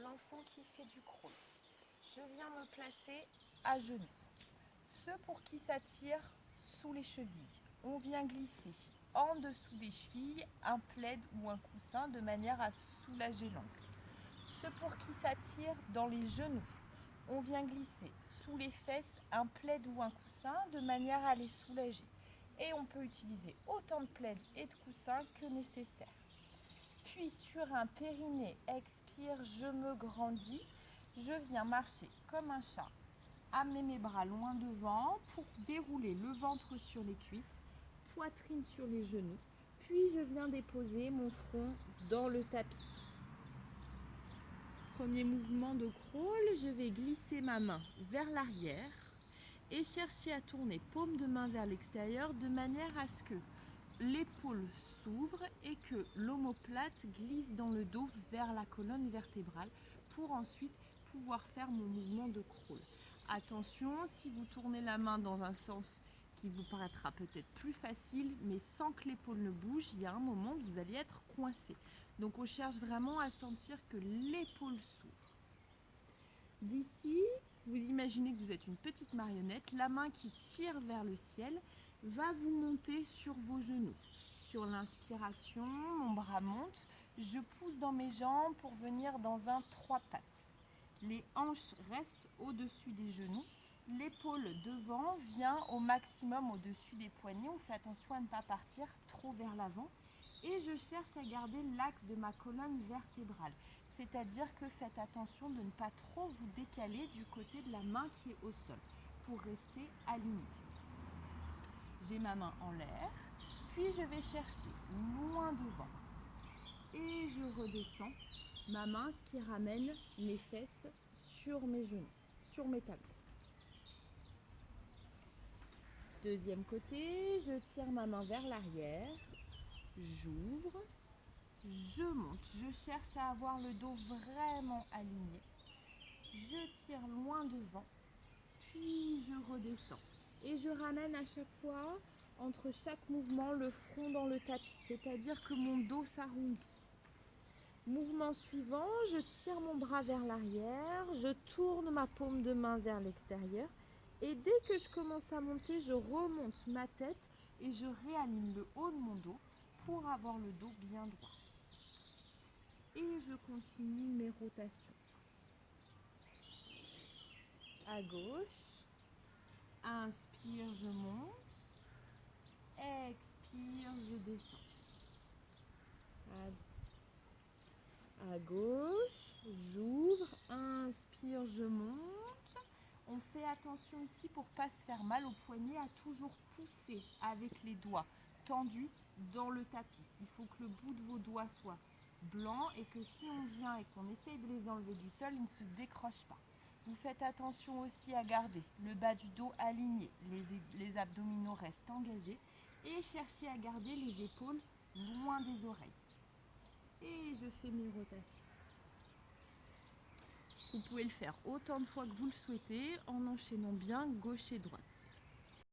l'enfant qui fait du crawl. Je viens me placer à genoux. Ceux pour qui ça tire sous les chevilles, on vient glisser en dessous des chevilles un plaid ou un coussin de manière à soulager l'ongle. Ceux pour qui ça tire dans les genoux, on vient glisser sous les fesses un plaid ou un coussin de manière à les soulager. Et on peut utiliser autant de plaids et de coussins que nécessaire. Puis sur un périnée, expire, je me grandis. Je viens marcher comme un chat, amener mes bras loin devant pour dérouler le ventre sur les cuisses, poitrine sur les genoux. Puis je viens déposer mon front dans le tapis. Premier mouvement de crawl, je vais glisser ma main vers l'arrière et chercher à tourner paume de main vers l'extérieur de manière à ce que l'épaule s'ouvre et que l'omoplate glisse dans le dos vers la colonne vertébrale pour ensuite pouvoir faire mon mouvement de crawl. Attention, si vous tournez la main dans un sens qui vous paraîtra peut-être plus facile, mais sans que l'épaule ne bouge, il y a un moment où vous allez être coincé. Donc on cherche vraiment à sentir que l'épaule s'ouvre. D'ici, vous imaginez que vous êtes une petite marionnette, la main qui tire vers le ciel va vous monter sur vos genoux. Sur l'inspiration, mon bras monte, je pousse dans mes jambes pour venir dans un 3 pattes. Les hanches restent au-dessus des genoux, l'épaule devant vient au maximum au-dessus des poignets. On fait attention à ne pas partir trop vers l'avant. Et je cherche à garder l'axe de ma colonne vertébrale. C'est-à-dire que faites attention de ne pas trop vous décaler du côté de la main qui est au sol pour rester aligné. J'ai ma main en l'air, puis je vais chercher loin devant. Et je redescends ma main, ce qui ramène mes fesses sur mes genoux, sur mes talons. Deuxième côté, je tire ma main vers l'arrière, j'ouvre. Je monte, je cherche à avoir le dos vraiment aligné. Je tire loin devant, puis je redescends. Et je ramène à chaque fois, entre chaque mouvement, le front dans le tapis, c'est-à-dire que mon dos s'arrondit. Mouvement suivant, je tire mon bras vers l'arrière, je tourne ma paume de main vers l'extérieur. Et dès que je commence à monter, je remonte ma tête et je réaligne le haut de mon dos pour avoir le dos bien droit. Et je continue mes rotations. À gauche, inspire, je monte, expire, je descends. À gauche, j'ouvre, inspire, je monte. On fait attention ici pour ne pas se faire mal au poignet, à toujours pousser avec les doigts tendus dans le tapis. Il faut que le bout de vos doigts soit blanc et que si on vient et qu'on essaye de les enlever du sol, ils ne se décrochent pas. Vous faites attention aussi à garder le bas du dos aligné, les abdominaux restent engagés et cherchez à garder les épaules loin des oreilles. Et je fais mes rotations. Vous pouvez le faire autant de fois que vous le souhaitez en enchaînant bien gauche et droite.